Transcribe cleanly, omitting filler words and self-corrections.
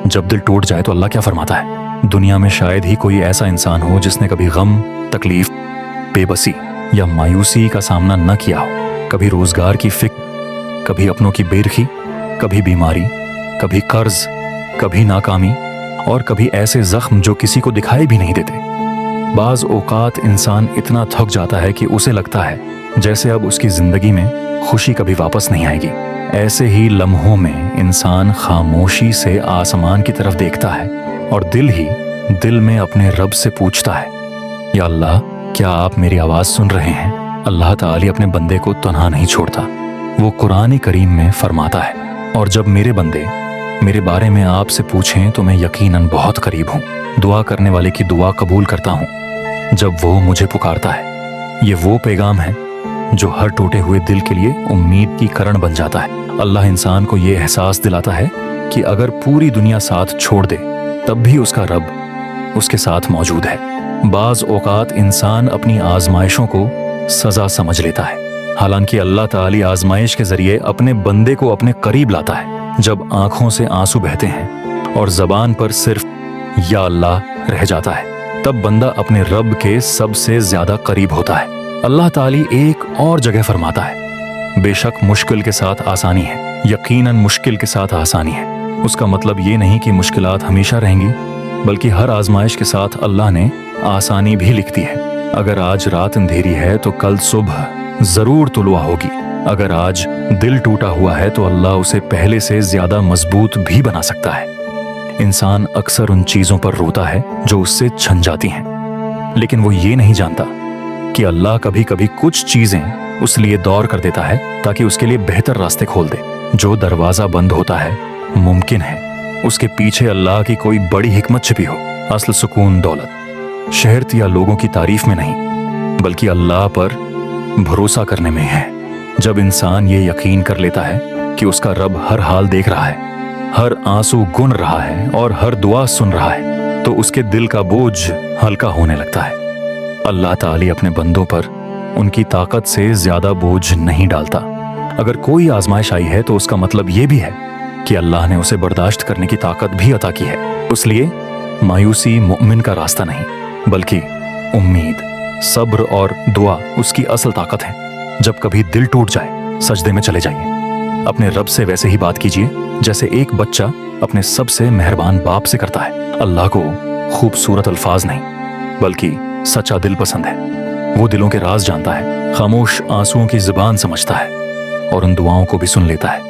जब दिल टूट जाए तो अल्लाह क्या फरमाता है? दुनिया में शायद ही कोई ऐसा इंसान हो जिसने कभी गम, तकलीफ, बेबसी या मायूसी का सामना न किया हो। कभी रोजगार की फिक्र, कभी अपनों की बेरखी, कभी बीमारी, कभी कर्ज, कभी नाकामी और कभी ऐसे जख्म जो किसी को दिखाई भी नहीं देते। बाज औकात इंसान इतना थक जाता है कि उसे लगता है जैसे अब उसकी जिंदगी में खुशी कभी वापस नहीं आएगी। ऐसे ही लम्हों में इंसान खामोशी से आसमान की तरफ देखता है और दिल ही दिल में अपने रब से पूछता है, या अल्लाह, क्या आप मेरी आवाज सुन रहे हैं? अल्लाह ताली अपने बंदे को तन्हा नहीं छोड़ता। वो कुरान करीम में फरमाता है, और जब मेरे बंदे मेरे बारे में आपसे पूछें तो मैं यकीनन बहुत करीब हूँ, दुआ करने वाले की दुआ कबूल करता हूँ जब वो मुझे पुकारता है। ये वो पैगाम है जो हर टूटे हुए दिल के लिए उम्मीद की करण बन जाता है। अल्लाह इंसान को ये एहसास दिलाता है कि अगर पूरी दुनिया साथ छोड़ दे तब भी उसका रब उसके साथ मौजूद है। बाज औकात इंसान अपनी आजमाइशों को सजा समझ लेता है, हालांकि अल्लाह ताली आजमाइश के जरिए अपने बंदे को अपने करीब लाता है। जब आंखों से आंसू बहते हैं और जबान पर सिर्फ या अल्लाह रह जाता है, तब बंदा अपने रब के सबसे ज्यादा करीब होता है। अल्लाह ताली एक और जगह फरमाता है, बेशक मुश्किल के साथ आसानी है, यकीनन मुश्किल के साथ आसानी है। उसका मतलब ये नहीं कि मुश्किलात हमेशा रहेंगी, बल्कि हर आजमाइश के साथ अल्लाह ने आसानी भी लिख दी है। अगर आज रात अंधेरी है तो कल सुबह जरूर तुलुआ होगी। अगर आज दिल टूटा हुआ है तो अल्लाह उसे पहले से ज्यादा मजबूत भी बना सकता है। इंसान अक्सर उन चीजों पर रोता है जो उससे छन जाती हैं, लेकिन वो ये नहीं जानता कि अल्लाह कभी कभी कुछ चीजें उस लिए दौर कर देता है ताकि उसके लिए बेहतर रास्ते खोल दे। जो दरवाजा बंद होता है, मुमकिन है उसके पीछे अल्लाह की कोई बड़ी हिकमत छिपी हो। असल सुकून दौलत, शहरत या लोगों की तारीफ में नहीं, बल्कि अल्लाह पर भरोसा करने में है। जब इंसान ये यकीन कर लेता है कि उसका रब हर हाल देख रहा है, हर आंसू गुन रहा है और हर दुआ सुन रहा है, तो उसके दिल का बोझ हल्का होने लगता है। अल्लाह ताली अपने बंदों पर उनकी ताकत से ज्यादा बोझ नहीं डालता। अगर कोई आजमाइश आई है तो उसका मतलब ये भी है कि अल्लाह ने उसे बर्दाश्त करने की ताकत भी अता की है। इसलिए मायूसी मुमिन का रास्ता नहीं, बल्कि उम्मीद, सब्र और दुआ उसकी असल ताकत है। जब कभी दिल टूट जाए, सजदे में चले जाइए, अपने रब से वैसे ही बात कीजिए जैसे एक बच्चा अपने सबसे मेहरबान बाप से करता है। अल्लाह को खूबसूरत अल्फाज नहीं, बल्कि सच्चा दिल पसंद है। वो दिलों के राज जानता है, खामोश आंसुओं की जुबान समझता है और उन दुआओं को भी सुन लेता है